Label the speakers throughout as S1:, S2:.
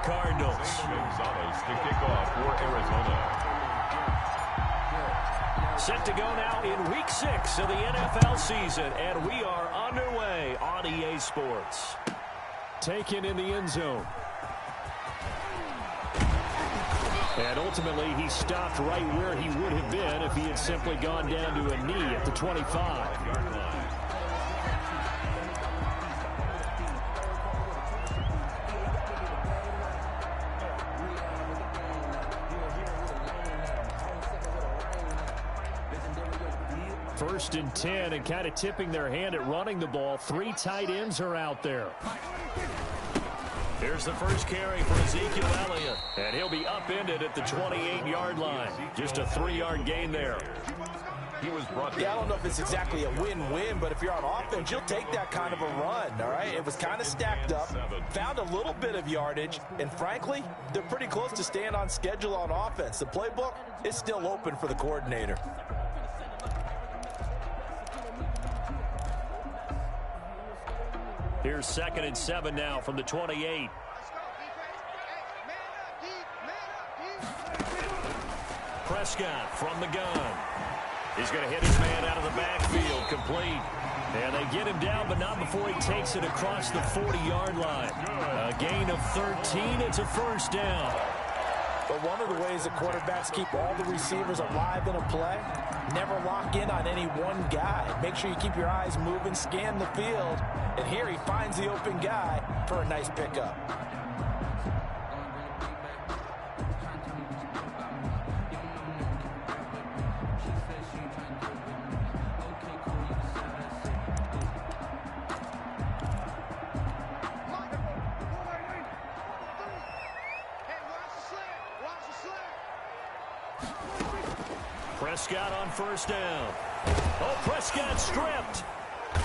S1: Cardinals.
S2: Gonzalez to kick off for Arizona.
S1: Set to go now in Week 6 of the NFL season, and we are underway on EA Sports. Taken in the end zone. And ultimately, he stopped right where he would have been if he had simply gone down to a knee at the 25-yard line. First and 10, and kind of tipping their hand at running the ball. 3 tight ends are out there. Here's the first carry for Ezekiel Elliott, and he'll be upended at the 28-yard line. Just a 3-yard gain there.
S3: He was brought down. I don't know if it's exactly a win-win, but if you're on offense, you'll take that kind of a run, all right? It was kind of stacked up, found a little bit of yardage, and frankly, they're pretty close to staying on schedule on offense. The playbook is still open for the coordinator.
S1: Here's 2nd and 7 now from the 28. Prescott from the gun. He's going to hit his man out of the backfield, complete. And they get him down, but not before he takes it across the 40-yard line. A gain of 13. It's a first down.
S3: But one of the ways that quarterbacks keep all the receivers alive in a play, never lock in on any one guy. Make sure you keep your eyes moving, scan the field. And here he finds the open guy for a nice pickup.
S1: Prescott on first down. Oh, Prescott stripped.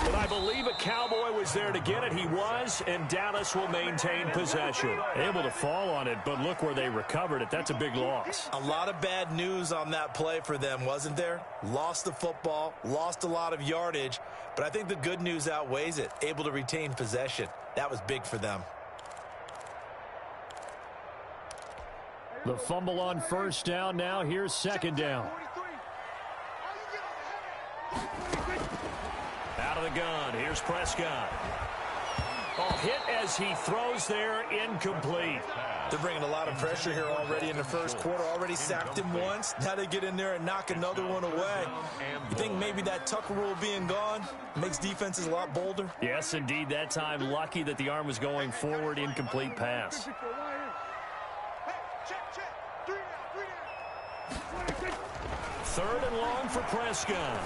S1: But I believe a Cowboy was there to get it. He was, and Dallas will maintain possession. Able to fall on it, but look where they recovered it. That's a big loss.
S3: A lot of bad news on that play for them, wasn't there? Lost the football, lost a lot of yardage, but I think the good news outweighs it. Able to retain possession. That was big for them.
S1: The fumble on first down now. Here's 2nd down. Out of the gun. Here's Prescott. Oh, hit as he throws there. Incomplete.
S3: They're bringing a lot of pressure here already in the first quarter. Already sacked him once. Now they get in there and knock another one away. You think maybe that Tucker rule being gone makes defenses a lot bolder?
S1: Yes, indeed. That time, lucky that the arm was going forward. Incomplete pass. 3rd and long for Prescott.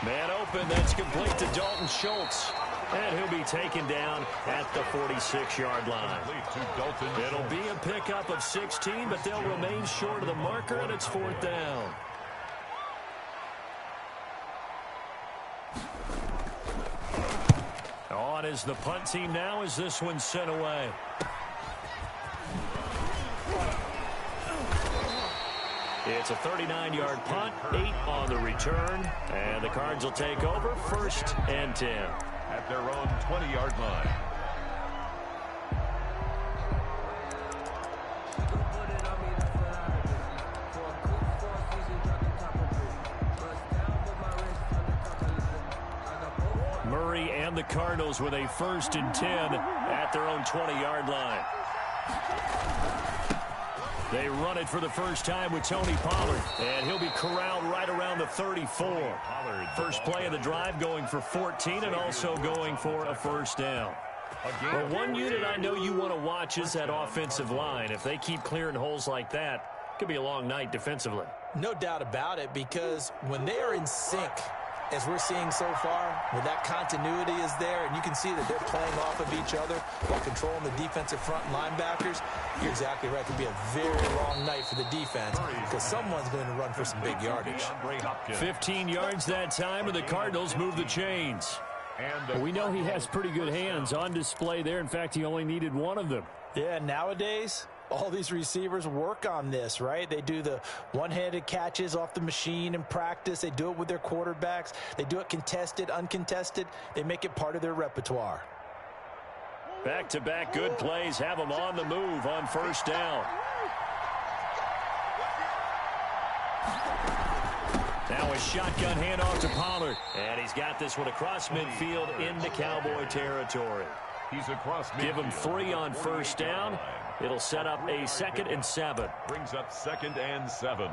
S1: Man open, that's complete to Dalton Schultz. And he'll be taken down at the 46-yard line. It'll be a pickup of 16, but they'll remain short of the marker, and it's 4th down. On is the punt team now as this one's sent away. It's a 39-yard punt, 8 on the return, and the Cards will take over 1st and 10.
S2: At their own 20-yard line.
S1: Murray and the Cardinals with a 1st and 10 at their own 20-yard line. They run it for the first time with Tony Pollard, and he'll be corralled right around the 34. First play of the drive going for 14 and also going for a first down. Well, one unit I know you want to watch is that offensive line. If they keep clearing holes like that, it could be a long night defensively.
S3: No doubt about it, because when they are in sync, as we're seeing so far, when that continuity is there, and you can see that they're playing off of each other while controlling the defensive front linebackers, you're exactly right. It could be a very long night for the defense because someone's going to run for some big yardage.
S1: 15 yards that time, and the Cardinals move the chains. We know he has pretty good hands on display there. In fact, he only needed one of them.
S3: Yeah, nowadays, all these receivers work on this, right? They do the one-handed catches off the machine in practice. They do it with their quarterbacks. They do it contested, uncontested. They make it part of their repertoire.
S1: Back-to-back good plays have him on the move on first down. Now a shotgun handoff to Pollard. And he's got this one across midfield into Cowboy territory.
S2: He's across midfield.
S1: Give him 3 on first down. It'll set up a 2nd and 7.
S2: Brings up 2nd and 7.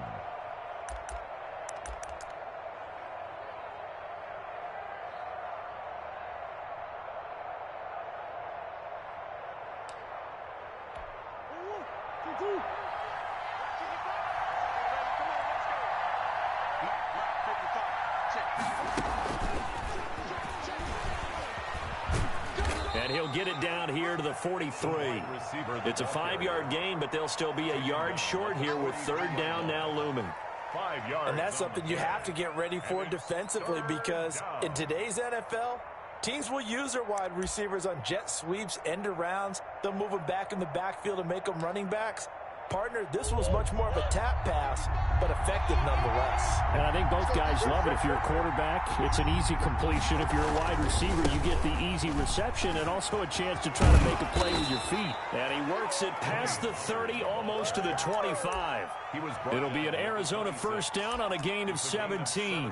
S1: And he'll get it down here to the 43. It's a 5-yard gain, but they'll still be a yard short here with 3rd down now looming.
S2: 5 yards.
S3: And that's something you have to get ready for defensively, because in today's NFL, teams will use their wide receivers on jet sweeps, end arounds. They'll move them back in the backfield and make them running backs. Partner, this was much more of a tap pass, but effective nonetheless.
S4: And I think both guys love it. If you're a quarterback, it's an easy completion. If you're a wide receiver, you get the easy reception and also a chance to try to make a play with your feet.
S1: And he works it past the 30, almost to the 25. It'll be an Arizona first down on a gain of 17.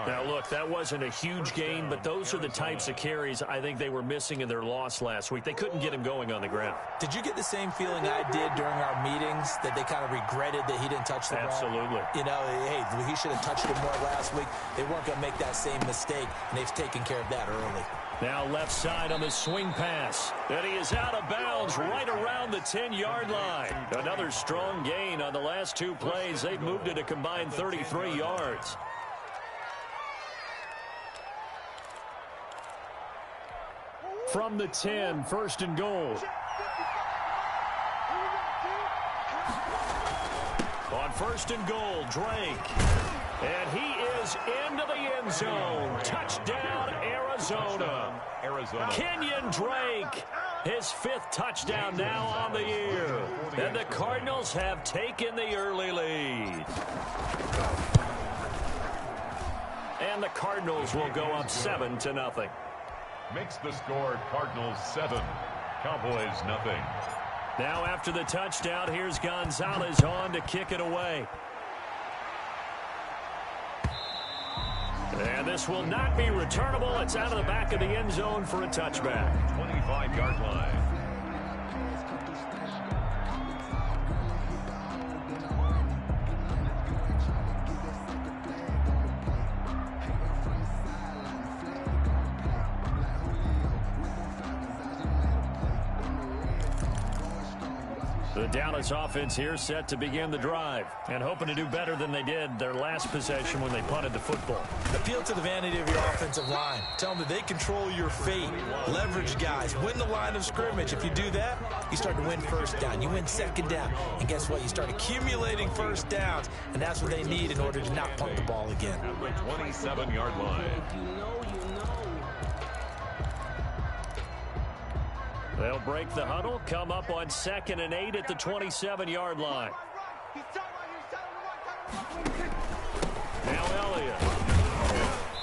S1: Now, look, that wasn't a huge gain, but those are the types of carries I think they were missing in their loss last week. They couldn't get him going on the ground.
S3: Did you get the same feeling I did during our meetings, that they kind of regretted that he didn't touch the ball?
S1: Absolutely.
S3: You know, hey, he should have touched it more last week. They weren't going to make that same mistake, and they've taken care of that early.
S1: Now left side on the swing pass. And he is out of bounds right around the 10-yard line. Another strong gain on the last 2 plays. They've moved it a combined 33 yards. From the 10, 1st and goal. On 1st and goal, Drake. And he is into the end zone. Touchdown, Arizona. Kenyon Drake, his 5th touchdown now on the year. And the Cardinals have taken the early lead. And the Cardinals will go up 7-0.
S2: Makes the score Cardinals 7, Cowboys nothing.
S1: Now after the touchdown, here's Gonzalez on to kick it away. And this will not be returnable. It's out of the back of the end zone for a touchback.
S2: 25-yard line.
S1: The Dallas offense here set to begin the drive and hoping to do better than they did their last possession when they punted the football.
S3: Appeal to the vanity of your offensive line. Tell them that they control your fate. Leverage guys. Win the line of scrimmage. If you do that, you start to win first down. You win 2nd down. And guess what? You start accumulating first downs. And that's what they need in order to not punt the ball again.
S2: At the 27-yard line.
S1: They'll break the huddle, come up on 2nd and 8 at the 27-yard line. Now Elliott.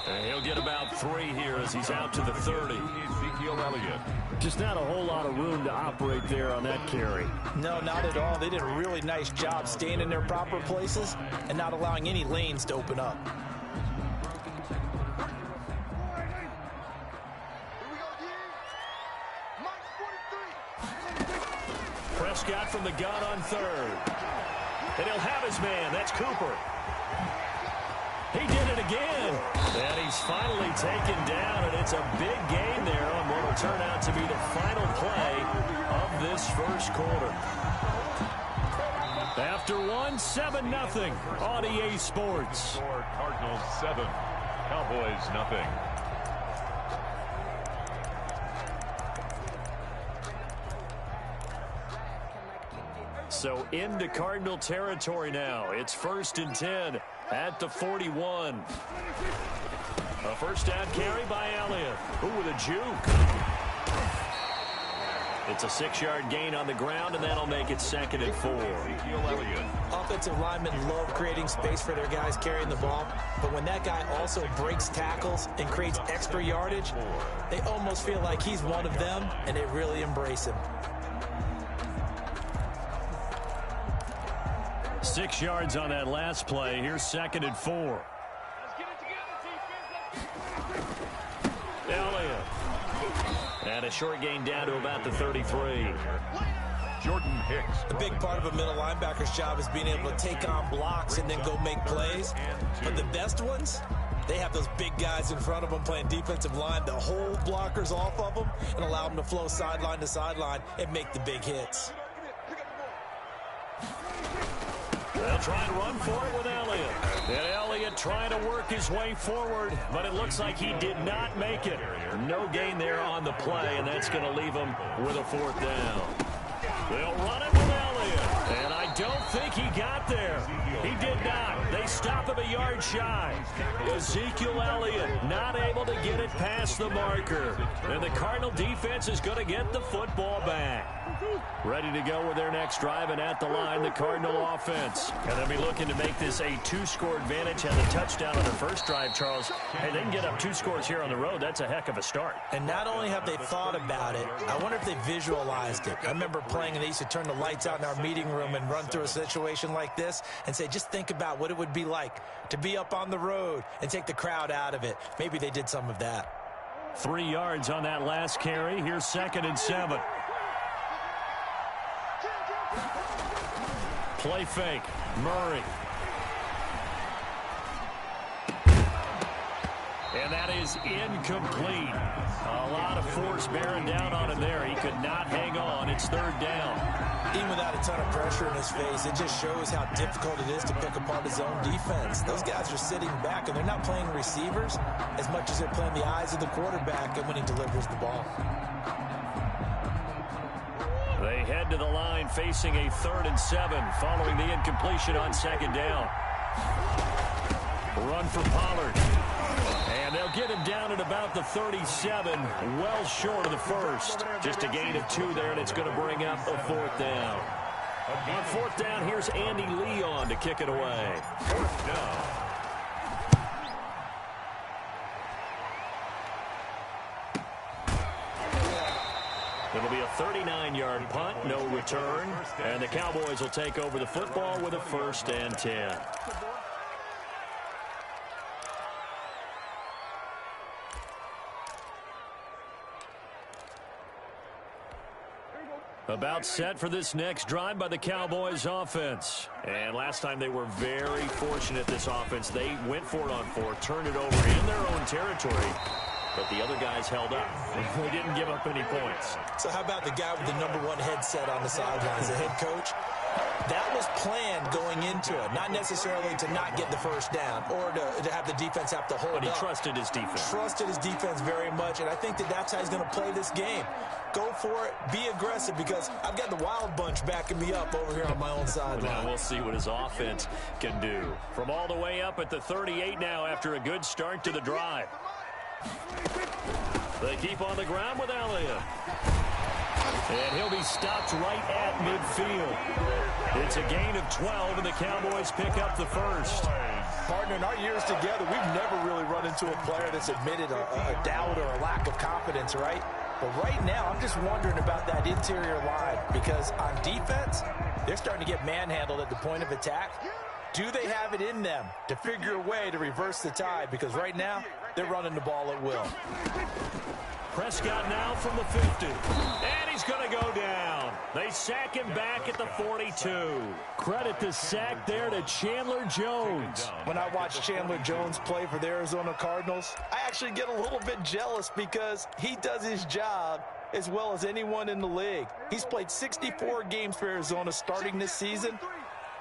S1: And he'll get about 3 here as he's out to the 30.
S2: Ezekiel Elliott.
S4: Just not a whole lot of room to operate there on that carry.
S3: No, not at all. They did a really nice job staying in their proper places and not allowing any lanes to open up.
S1: Prescott from the gun on 3rd. And he'll have his man. That's Cooper. He did it again. And he's finally taken down, and it's a big gain there on what will turn out to be the final play of this first quarter. After 7-0 on EA Sports.
S2: Cardinals 7, Cowboys nothing.
S1: So into Cardinal territory now. It's 1st and 10 at the 41. A first down carry by Elliott. Ooh, with a juke. It's a 6-yard gain on the ground, and that'll make it 2nd and 4.
S3: Offensive linemen love creating space for their guys carrying the ball, but when that guy also breaks tackles and creates extra yardage, they almost feel like he's one of them, and they really embrace him.
S1: 6 yards on that last play. Here's 2nd and 4. Elliott. And a short gain down to about the 33.
S2: Jordan Hicks.
S3: A big part of a middle linebacker's job is being able to take on blocks and then go make plays. But the best ones, they have those big guys in front of them playing defensive line to hold blockers off of them and allow them to flow sideline to sideline and make the big hits.
S1: They'll try and run for it with Elliott. And Elliott trying to work his way forward, but it looks like he did not make it. No gain there on the play, and that's going to leave him with a 4th down. They'll run it with Elliott, and I don't think he got there. He did not. They stop him a yard shy. Ezekiel Elliott not able to get it past the marker. And the Cardinal defense is going to get the football back. Ready to go with their next drive, and at the line, the Cardinal offense. And they'll be looking to make this a 2-score advantage. Had a touchdown on their first drive, Charles. Hey, they can get up 2 scores here on the road. That's a heck of a start.
S3: And not only have they thought about it, I wonder if they visualized it. I remember playing, and they used to turn the lights out in our meeting room and run through a situation like this and say, just think about what it would be like to be up on the road and take the crowd out of it. Maybe they did some of that.
S1: 3 yards on that last carry. Here's 2nd and 7. Play fake. Murray. And that is incomplete. A lot of force bearing down on him there. He could not hang on. It's 3rd down.
S3: Even without a ton of pressure in his face, it just shows how difficult it is to pick apart his own defense. Those guys are sitting back, and they're not playing receivers as much as they're playing the eyes of the quarterback and when he delivers the ball.
S1: They head to the line facing a 3rd and 7 following the incompletion on 2nd down. Run for Pollard. And they'll get him down at about the 37, well short of the first. Just a gain of 2 there, and it's going to bring up a 4th down. On 4th down, here's Andy Leon to kick it away.
S2: 4th down.
S1: It'll be a 39-yard punt, no return, and the Cowboys will take over the football with a 1st and 10. About set for this next drive by the Cowboys offense. And last time they were very fortunate, this offense. They went for it on 4, turned it over in their own territory. But the other guys held up. They didn't give up any points.
S3: So how about the guy with the #1 headset on the sidelines, the head coach? That was planned going into it, not necessarily to not get the 1st down or to have the defense have to hold up.
S1: But he trusted his defense.
S3: Trusted his defense very much, and I think that's how he's going to play this game. Go for it, be aggressive, because I've got the Wild Bunch backing me up over here on my own sideline.
S1: Now we'll see what his offense can do. From all the way up at the 38 now after a good start to the drive. They keep on the ground with Elliott. And he'll be stopped right at midfield. It's a gain of 12, and the Cowboys pick up the 1st.
S3: Partner, in our years together, we've never really run into a player that's admitted a doubt or a lack of confidence, right? But right now, I'm just wondering about that interior line, because on defense, they're starting to get manhandled at the point of attack. Do they have it in them to figure a way to reverse the tide? Because right now, they're running the ball at will.
S1: Prescott now from the 50. And he's going to go down. They sack him back at the 42. Credit the sack there to Chandler Jones.
S3: When I watch Chandler Jones play for the Arizona Cardinals, I actually get a little bit jealous because he does his job as well as anyone in the league. He's played 64 games for Arizona starting this season.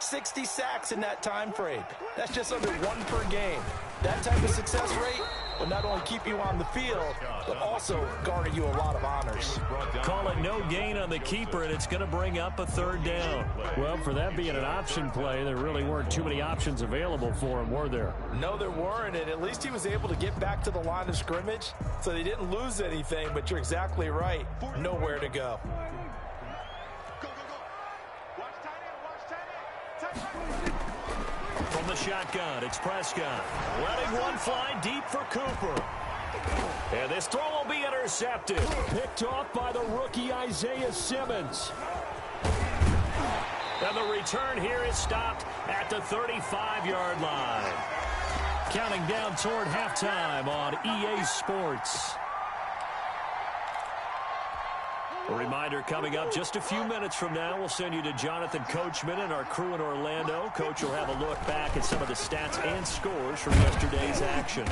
S3: 60 sacks in that time frame. That's just under 1 per game. That type of success rate, will not only keep you on the field, but also garner you a lot of honors.
S1: Call it no gain on the keeper, and it's going to bring up a third down.
S4: Well, for that being an option play, there really weren't too many options available for him, were there?
S3: No, there weren't, and at least he was able to get back to the line of scrimmage, so they didn't lose anything, but you're exactly right. Nowhere to go.
S1: From the shotgun, it's Prescott. Letting one fly deep for Cooper. And this throw will be intercepted.
S4: Picked off by the rookie Isaiah Simmons.
S1: And the return here is stopped at the 35-yard line. Counting down toward halftime on EA Sports. A reminder coming up just a few minutes from now, we'll send you to Jonathan Coachman and our crew in Orlando. Coach will have a look back at some of the stats and scores from yesterday's action.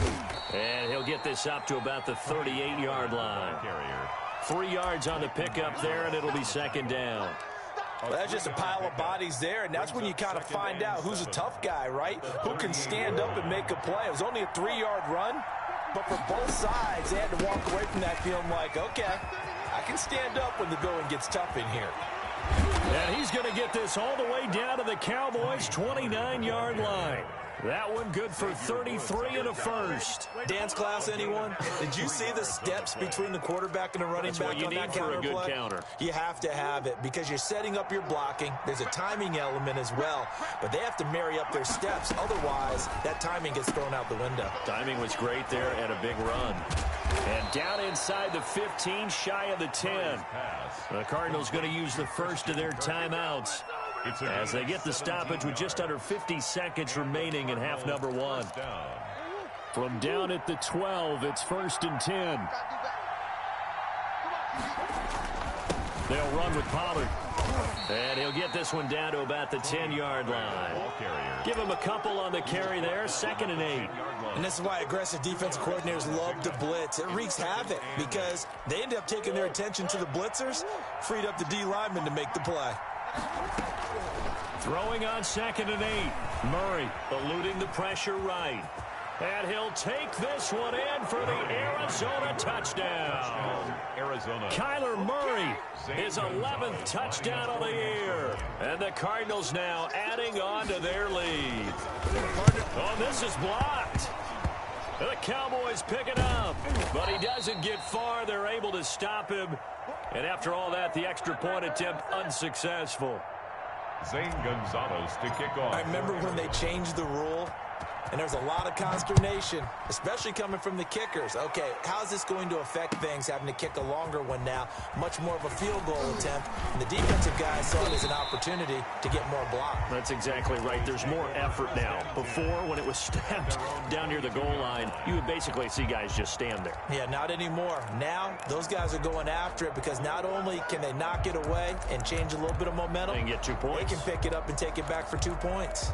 S1: And he'll get this up to about the 38-yard line. 3 yards on the pickup there, and it'll be second down.
S3: Well, that's just a pile of bodies there, and that's when you kind of find out who's a tough guy, right? Who can stand up and make a play. It was only a 3-yard run, but for both sides, they had to walk away from that feeling like, okay, I can stand up when the going gets tough in here.
S1: And he's going to get this all the way down to the Cowboys' 29-yard line. That one good for 33 and a first.
S3: Dance class, anyone? Did you see the steps between the quarterback and the running back on that counter play?
S1: That's what you need for a good counter.
S3: You have to have it because you're setting up your blocking. There's a timing element as well, but they have to marry up their steps. Otherwise, that timing gets thrown out the window.
S1: Timing was great there and a big run. And down inside the 15, shy of the 10. The Cardinals going to use the first of their timeouts as they get the stoppage with just under 50 seconds remaining in half number one.
S4: From down at the 12, it's 1st and 10.
S1: They'll run with Pollard. And he'll get this one down to about the 10-yard line. Give him a couple on the carry there, 2nd and 8.
S3: And this is why aggressive defensive coordinators love to blitz. It wreaks havoc because they end up taking their attention to the blitzers, freed up the D lineman to make the play.
S1: Throwing on 2nd and 8. Murray eluding the pressure right. And he'll take this one in for the Arizona touchdown. Kyler Murray, his 11th touchdown of the year. And the Cardinals now adding on to their lead. Oh, this is blocked. The Cowboys pick it up, but he doesn't get far. They're able to stop him. And after all that, the extra point attempt unsuccessful.
S2: Zane Gonzalez to kick off.
S3: I remember when they changed the rule, and there's a lot of consternation, especially coming from the kickers. Okay, how's this going to affect things, having to kick a longer one now, much more of a field goal attempt, and the defensive guys saw it as an opportunity to get more block.
S1: That's exactly right. There's more effort now. Before, when it was snapped down near the goal line, you would basically see guys just stand there.
S3: Yeah, not anymore. Now, those guys are going after it because not only can they knock it away and change a little bit of momentum,
S1: and get 2 points.
S3: They can pick it up and take it back for 2 points.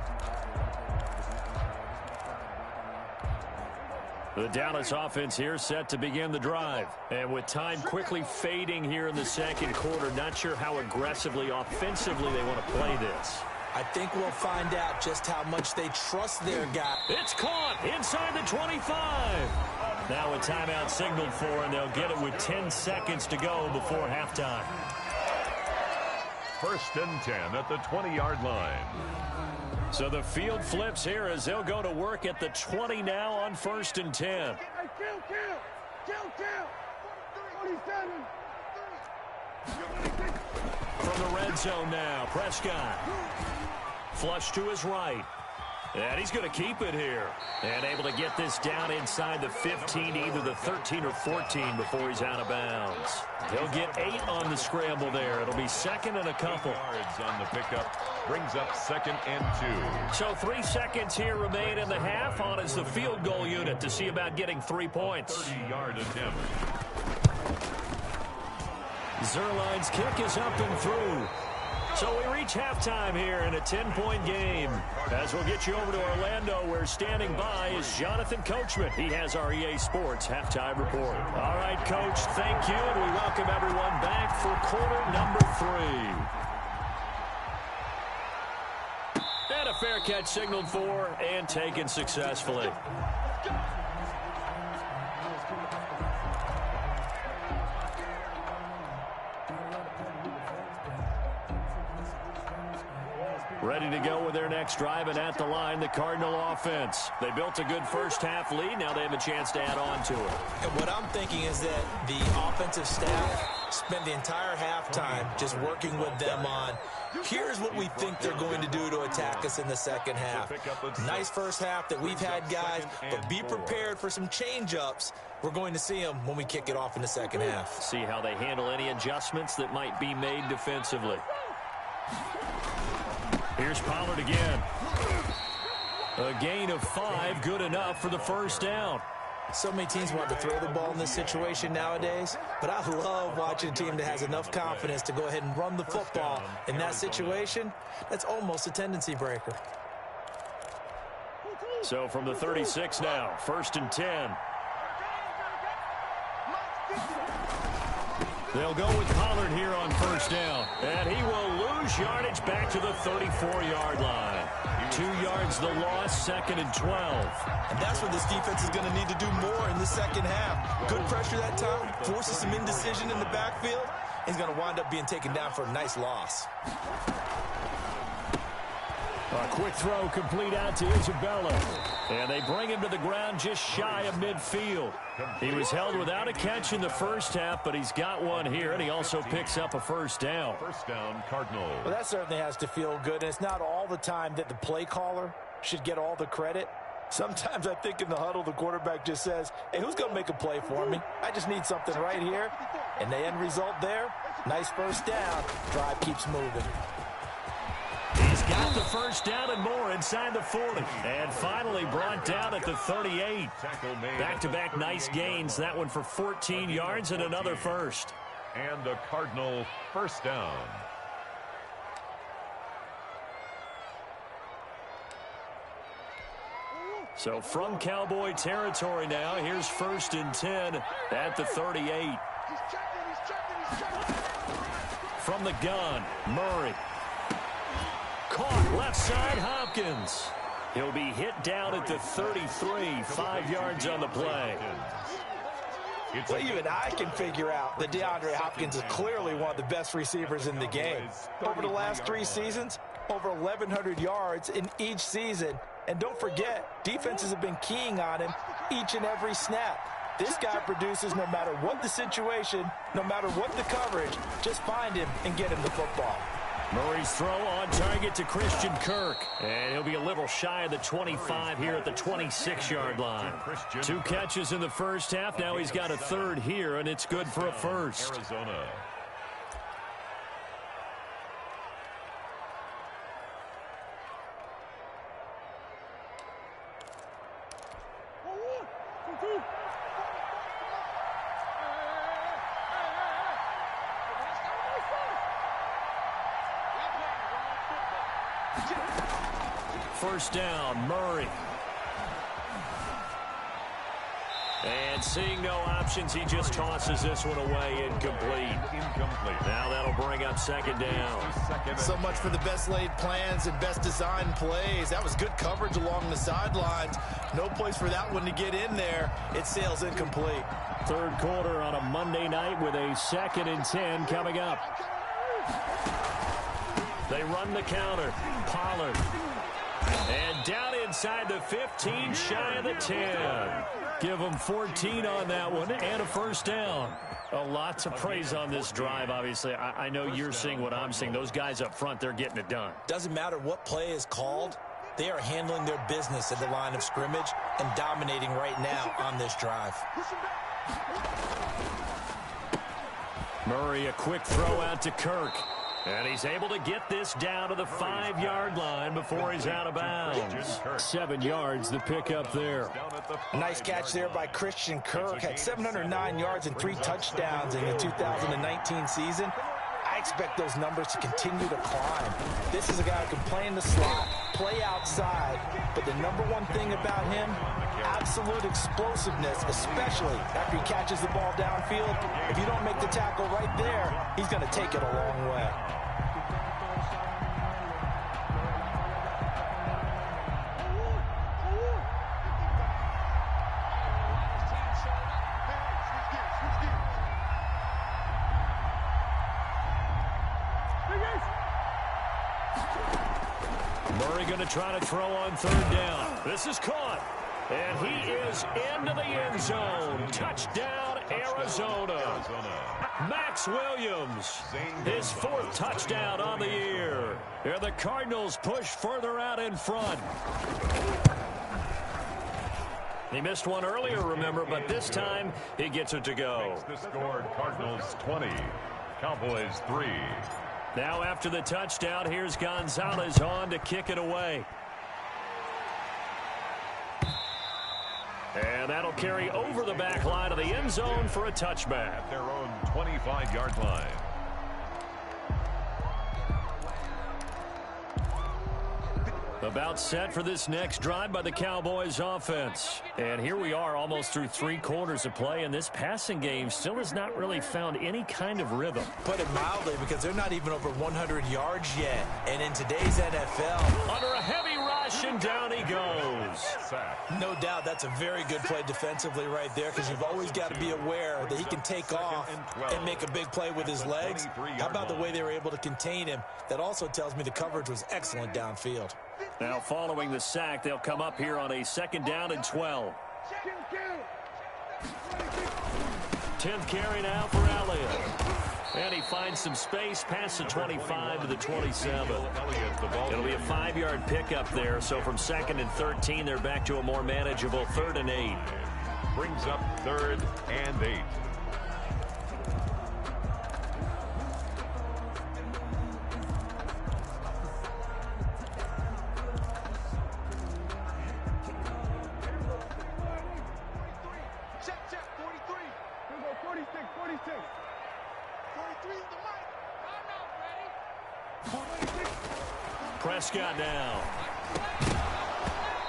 S1: The Dallas offense here set to begin the drive. And with time quickly fading here in the second quarter, not sure how aggressively, offensively they want to play this.
S3: I think we'll find out just how much they trust their guy.
S1: It's caught inside the 25. Now a timeout signaled for, and they'll get it with 10 seconds to go before halftime.
S2: 1st and 10 at the 20-yard line.
S1: So the field flips here as they'll go to work at the 20 now on 1st and 10. From the red zone now, Prescott. Flush to his right. And he's going to keep it here. And able to get this down inside the 15 to either the 13 or 14 before he's out of bounds. He'll get 8 on the scramble there. It'll be 2nd and a couple.
S2: Yards on the pickup brings up 2nd and 2.
S1: So 3 seconds here remain in the half. On is the field goal unit to see about getting 3 points.
S2: 30-yard attempt.
S1: Zerline's kick is up and through. So we reach halftime here in a 10-point game. As we'll get you over to Orlando, where standing by is Jonathan Coachman. He has our EA Sports halftime report. All right, Coach, thank you, and we welcome everyone back for quarter number 3. And a fair catch signaled for and taken successfully. Ready to go with their next drive, and at the line, the Cardinal offense. They built a good first-half lead. Now they have a chance to add on to it.
S3: And what I'm thinking is that the offensive staff spent the entire halftime just working with them on, here's what we think they're going to do to attack us in the second half. Nice first half that we've had, guys, but be prepared for some change-ups. We're going to see them when we kick it off in the second half.
S1: See how they handle any adjustments that might be made defensively. Here's Pollard again. A gain of 5, good enough for the first down.
S3: So many teams want to throw the ball in this situation nowadays, but I love watching a team that has enough confidence to go ahead and run the football. In that situation, that's almost a tendency breaker.
S1: So from the 36 now, 1st and 10. They'll go with Pollard here on first down. And he will lose yardage back to the 34-yard line. 2 yards the loss, 2nd and 12.
S3: And that's what this defense is going to need to do more in the second half. Good pressure that time, forces some indecision in the backfield. He's going to wind up being taken down for a nice loss.
S1: A quick throw complete out to Isabella. And they bring him to the ground just shy of midfield. He was held without a catch in the first half, but he's got one here, and he also picks up a first down.
S2: First down, Cardinals.
S3: Well, that certainly has to feel good, and it's not all the time that the play caller should get all the credit. Sometimes I think in the huddle, the quarterback just says, hey, who's going to make a play for me? I just need something right here. And the end result there, nice first down. Drive keeps moving.
S1: He's got the first down and more inside the 40. And finally brought down at the 38. Back-to-back nice gains. That one for 14 yards and another first.
S2: And a Cardinal first down.
S1: So from Cowboy territory now, here's 1st and 10 at the 38. From the gun, Murray. Caught left side, Hopkins. He'll be hit down at the 33, 5 yards on the play.
S3: Well, even I can figure out that DeAndre Hopkins is clearly one of the best receivers in the game. Over the last 3 seasons, over 1,100 yards in each season. And don't forget, defenses have been keying on him each and every snap. This guy produces no matter what the situation, no matter what the coverage. Just find him and get him the football.
S1: Murray's throw on target to Christian Kirk. And he'll be a little shy of the 25 here at the 26-yard line. 2 catches in the first half. Now he's got a third here, and it's good for a first.
S2: Arizona.
S1: First down, Murray. And seeing no options, he just tosses this one away, incomplete. Now that'll bring up 2nd down.
S3: So much for the best laid plans and best designed plays. That was good coverage along the sidelines. No place for that one to get in there. It sails incomplete.
S1: 3rd quarter on a Monday night with a 2nd and 10 coming up. They run the counter. Pollard. And down inside the 15, shy of the 10. Give them 14 on that one and a first down. A lot to praise on this drive, obviously. I know you're seeing what I'm seeing. Those guys up front, they're getting it done.
S3: Doesn't matter what play is called. They are handling their business at the line of scrimmage and dominating right now on this drive.
S1: Murray, a quick throw out to Kirk. And he's able to get this down to the 5-yard line before he's out of bounds. 7 yards, the pickup there.
S3: Nice catch there by Christian Kirk. Had 709 yards and 3 touchdowns in the 2019 season. I expect those numbers to continue to climb. This is a guy who can play in the slot, play outside, but the number one thing about him, absolute explosiveness, especially after he catches the ball downfield. If you don't make the tackle right there, he's going to take it a long way.
S1: Murray going to try to throw on third down. This is caught. And he is into the end zone. Touchdown, Arizona. Max Williams, his 4th touchdown on the year. And the Cardinals push further out in front. He missed one earlier, remember, but this time he gets it to go.
S2: Makes the score Cardinals 20, Cowboys 3.
S1: Now after the touchdown, here's Gonzalez on to kick it away. And that'll carry over the back line of the end zone for a touchback.
S2: At their own 25-yard line.
S1: About set for this next drive by the Cowboys offense. And here we are almost through 3 quarters of play, and this passing game still has not really found any kind of rhythm.
S3: Put it mildly, because they're not even over 100 yards yet. And in today's NFL,
S1: under a heavy rush, and down he goes.
S3: No doubt that's a very good play defensively right there, because you've always got to be aware that he can take off and make a big play with his legs. How about the way they were able to contain him? That also tells me the coverage was excellent downfield.
S1: Now following the sack, they'll come up here on a 2nd down and 12. 10th carry now for Elliott. And he finds some space past the 25 to the 27. It'll be a 5-yard pickup there. So from 2nd and 13, they're back to a more manageable 3rd and 8.
S2: Brings up 3rd and 8.
S1: Prescott now.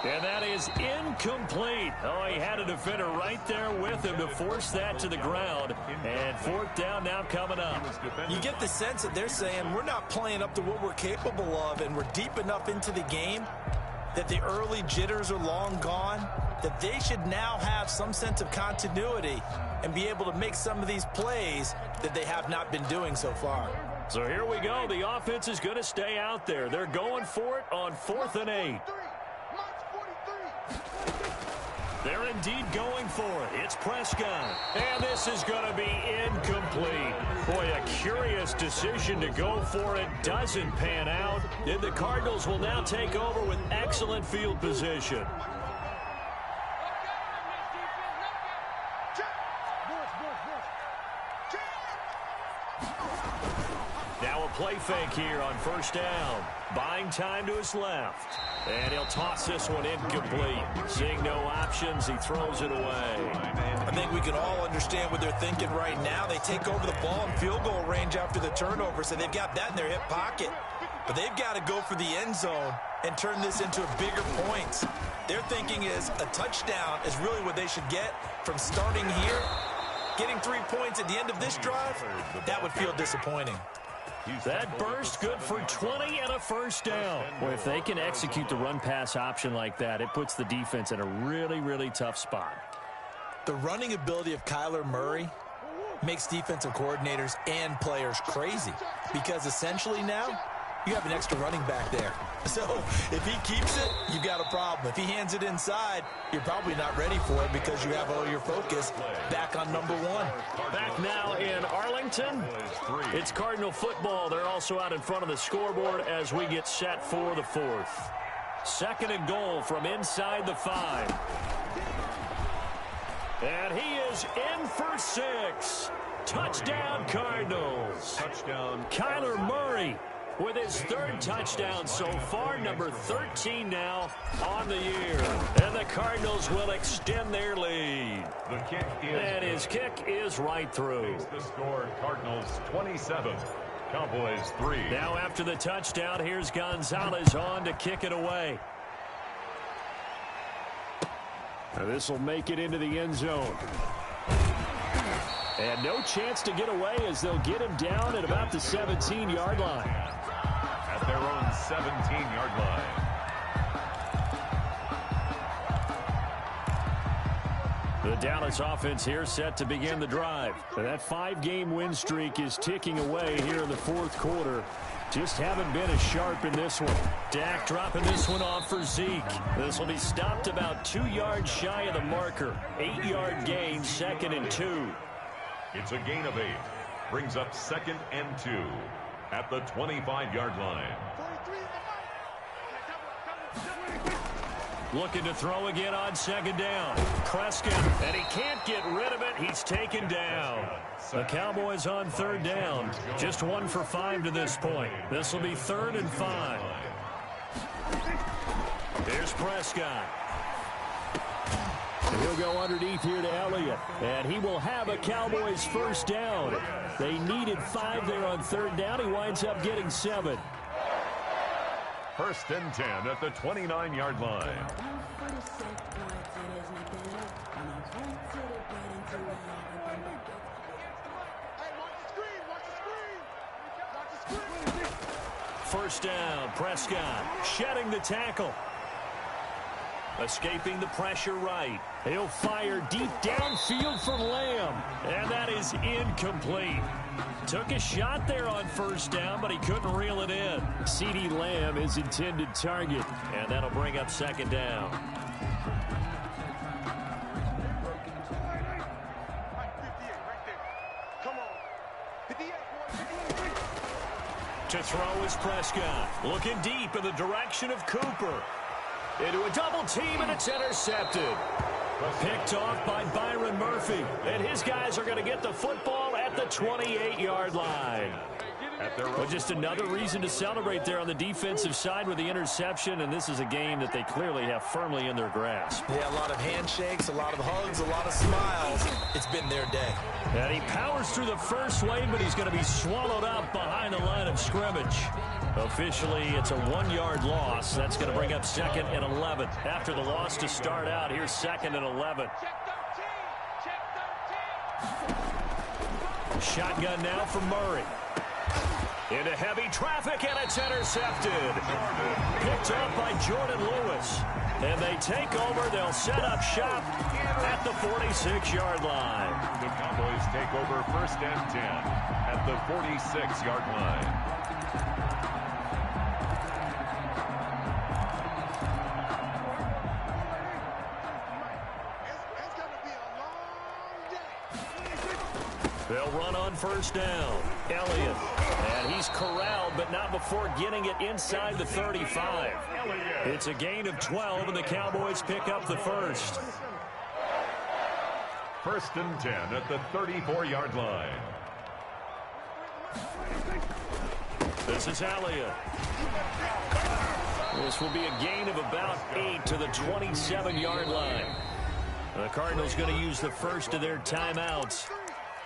S1: And that is incomplete. Oh, he had a defender right there with him to force that to the ground. And 4th down now coming up.
S3: You get the sense that they're saying we're not playing up to what we're capable of, and we're deep enough into the game that the early jitters are long gone, that they should now have some sense of continuity and be able to make some of these plays that they have not been doing so far.
S1: So here we go. The offense is going to stay out there. They're going for it on 4th and 8. They're indeed going for it. It's Prescott. And this is going to be incomplete. Boy, a curious decision to go for it. Doesn't pan out. And the Cardinals will now take over with excellent field position. Now a play fake here on 1st down. Buying time to his left. And he'll toss this one incomplete. Seeing no options, he throws it away.
S3: I think we can all understand what they're thinking right now. They take over the ball in field goal range after the turnover, so they've got that in their hip pocket. But they've got to go for the end zone and turn this into bigger points. Their thinking is a touchdown is really what they should get from starting here. Getting 3 points at the end of this drive, that would feel disappointing.
S1: That burst good for 20 and a 1st down. Well, if they can execute the run-pass option like that, it puts the defense in a really, really tough spot.
S3: The running ability of Kyler Murray makes defensive coordinators and players crazy, because essentially now you have an extra running back there. So if he keeps it, you got a problem. If he hands it inside, you're probably not ready for it because you have all your focus back on number 1.
S1: Back now in Arlington, it's Cardinal football. They're also out in front of the scoreboard as we get set for the 4th. 2nd and goal from inside the 5. And he is in for 6. Touchdown, Cardinals.
S2: Touchdown,
S1: Kyler Murray with his 3rd touchdown so far, number 13 now on the year. And the Cardinals will extend their lead.
S2: The kick is
S1: and his kick is right through.
S2: Makes the score Cardinals 27, Cowboys 3.
S1: Now after the touchdown, here's Gonzalez on to kick it away. This will make it into the end zone. And no chance to get away as they'll get him down at about the 17-yard line.
S2: At their own 17-yard line.
S1: The Dallas offense here set to begin the drive. That 5-game win streak is ticking away here in the 4th quarter. Just haven't been as sharp in this one. Dak dropping this one off for Zeke. This will be stopped about 2 yards shy of the marker. 8-yard gain, 2nd and 2.
S2: It's a gain of 8. Brings up 2nd and 2 at the 25-yard line.
S1: Looking to throw again on 2nd down. Prescott, and he can't get rid of it. He's taken down. The Cowboys on 3rd down. Just 1 for 5 to this point. This will be 3rd and 5. Here's Prescott. He'll go underneath here to Elliott. And he will have a Cowboys 1st down. They needed 5 there on 3rd down. He winds up getting 7.
S2: 1st and 10 at the 29-yard line.
S1: First down, Prescott shedding the tackle. Escaping the pressure right. He'll fire deep downfield for Lamb. And that is incomplete. Took a shot there on 1st down, but he couldn't reel it in. CeeDee Lamb is intended target. And that'll bring up 2nd down. To throw is Prescott. Looking deep in the direction of Cooper. Into a double team, and it's intercepted. Picked off by Byron Murphy. And his guys are going to get the football at the 28-yard line. Well, just another reason to celebrate there on the defensive side with the interception, and this is a game that they clearly have firmly in their grasp.
S3: Yeah, a lot of handshakes, a lot of hugs, a lot of smiles. It's been their day.
S1: And he powers through the first wave, but he's going to be swallowed up behind the line of scrimmage. Officially, it's a 1-yard loss. That's going to bring up 2nd and 11. After the loss to start out, here's 2nd and 11. Shotgun now for Murray. Into heavy traffic, and it's intercepted. Picked up by Jordan Lewis. And they take over. They'll set up shop at the 46-yard line.
S2: The Cowboys take over 1st and 10 at the 46-yard line.
S1: They'll run on 1st down. Elliott. And he's corralled, but not before getting it inside the 35. It's a gain of 12, and the Cowboys pick up the 1st.
S2: 1st and 10 at the 34-yard line.
S1: This is Elliott. This will be a gain of about 8 to the 27-yard line. The Cardinals going to use the first of their timeouts.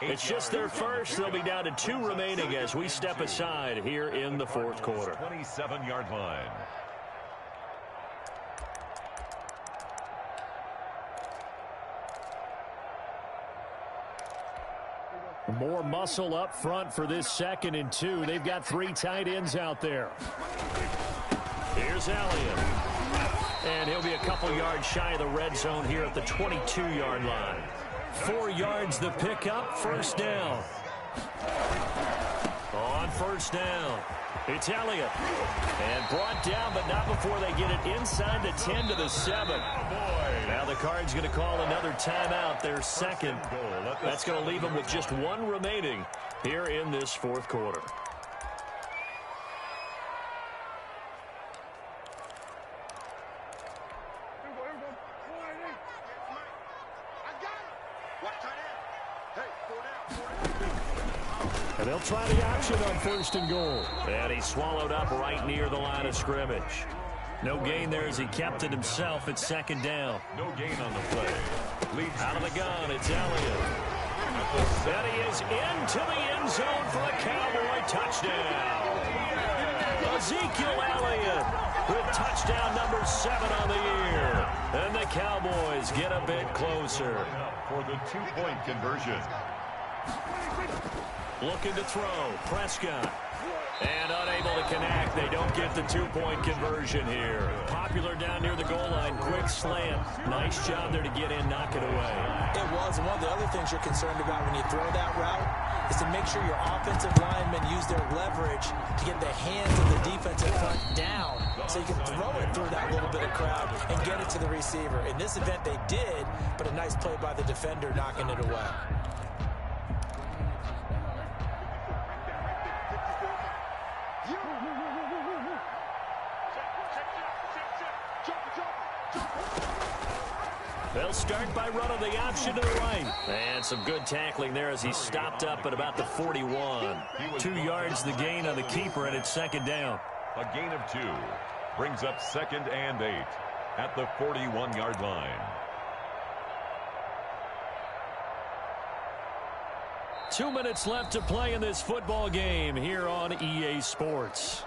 S1: It's just their first. They'll be down to 2 remaining as we step aside here in the 4th quarter.
S2: 27-yard line.
S1: More muscle up front for this 2nd and 2. They've got 3 tight ends out there. Here's Elliott. And he'll be a couple yards shy of the red zone here at the 22-yard line. 4 yards the pickup, 1st down. On 1st down, it's Elliott. And brought down, but not before they get it inside the 10 to the 7. Now the Cards going to call another timeout, their 2nd. That's going to leave them with just 1 remaining here in this 4th quarter. And they'll try the option on 1st and goal. And he swallowed up right near the line of scrimmage. No gain there as he kept it himself at 2nd down.
S2: No gain on the play. Leads
S1: out of the gun, it's Elliott. And he is into the end zone for a Cowboy touchdown. Ezekiel Elliott with touchdown number 7 on the year. And the Cowboys get a bit closer.
S2: For the 2-point conversion.
S1: Looking to throw, Prescott. And unable to connect. They don't get the two-point conversion here. Popular down near the goal line. Quick slant. Nice job there to get in, knock it away.
S3: It was. And one of the other things you're concerned about when you throw that route is to make sure your offensive linemen use their leverage to get the hands of the defensive front down so you can throw it through that little bit of crowd and get it to the receiver. In this event, they did, but a nice play by the defender knocking it away.
S1: They'll start by running the option to the right. And some good tackling there as he stopped up at about the 41. 2 yards the gain on the keeper, and it's second down.
S2: A gain of 2 brings up 2nd and 8 at the 41-yard line.
S1: 2 minutes left to play in this football game here on EA Sports.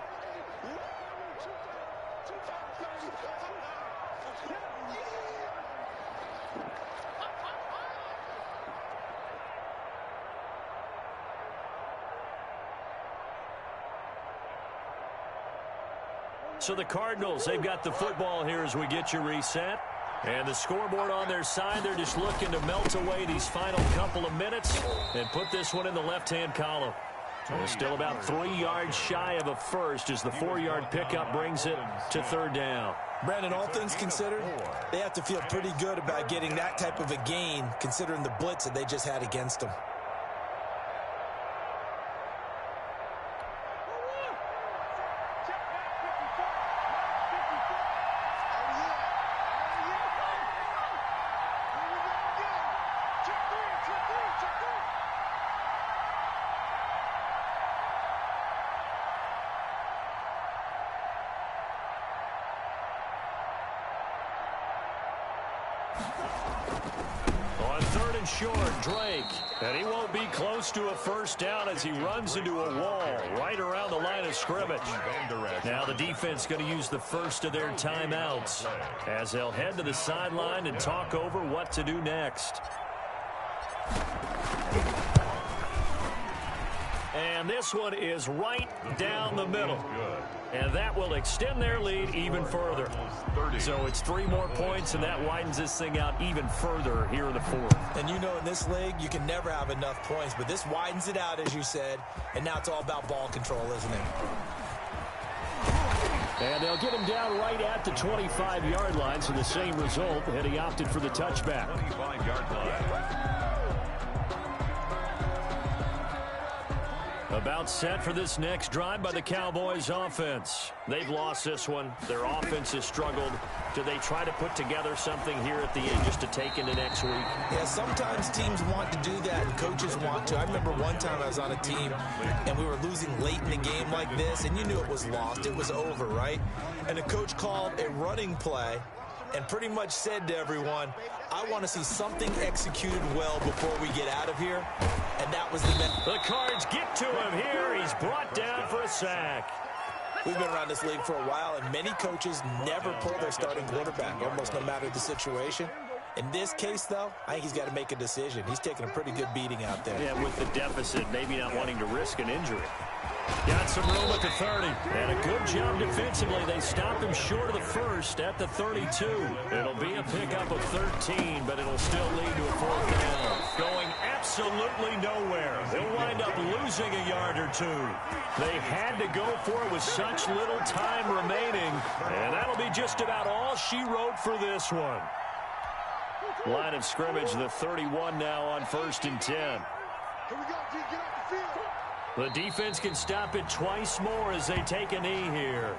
S1: So the Cardinals, they've got the football here as we get you reset. And the scoreboard on their side, they're just looking to melt away these final couple of minutes and put this one in the left-hand column. They're still about 3 yards shy of a first as the 4-yard pickup brings it to third down.
S3: Brandon, all things considered, they have to feel pretty good about getting that type of a gain considering the blitz that they just had against them.
S1: On third and short, Drake. And he won't be close to a first down as he runs into a wall right around the line of scrimmage. Now the defense going to use the first of their timeouts as they'll head to the sideline and talk over what to do next. And this one is right down the middle. And that will extend their lead even further. So it's 3 more points, and that widens this thing out even further here in the fourth.
S3: And you know in this league, you can never have enough points, but this widens it out, as you said, and now it's all about ball control, isn't it?
S4: And they'll get him down right at the 25-yard line, so the same result, and he opted for the touchback.
S2: 25-yard line.
S1: About set for this next drive by the Cowboys offense. They've lost this one. Their offense has struggled. Do they try to put together something here at the end just to take into next week?
S3: Yeah, sometimes teams want to do that and coaches want to. I remember one time I was on a team and we were losing late in the game like this, and you knew it was lost. It was over, right? And the coach called a running play and pretty much said to everyone, I want to see something executed well before we get out of here. And that was
S1: the Cards get to him here. He's brought down for a sack.
S3: We've been around this league for a while, and many coaches never pull their starting quarterback, almost no matter the situation. In this case, though, I think he's got to make a decision. He's taking a pretty good beating out there.
S1: Yeah, with the deficit, maybe not wanting to risk an injury. Got some room at the 30. And a good job defensively. They stop him short of the first at the 32. It'll be a pickup of 13, but it'll still lead to a fourth down. Going absolutely nowhere. They'll wind up losing a yard or 2. They had to go for it with such little time remaining. And that'll be just about all she wrote for this one. Line of scrimmage, the 31 now on 1st and 10.
S5: Here we go, D. Get off the field.
S1: The defense can stop it twice more as they take a knee here.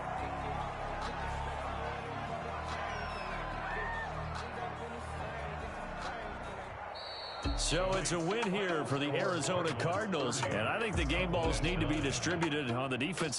S1: So it's a win here for the Arizona Cardinals, and I think the game balls need to be distributed on the defensive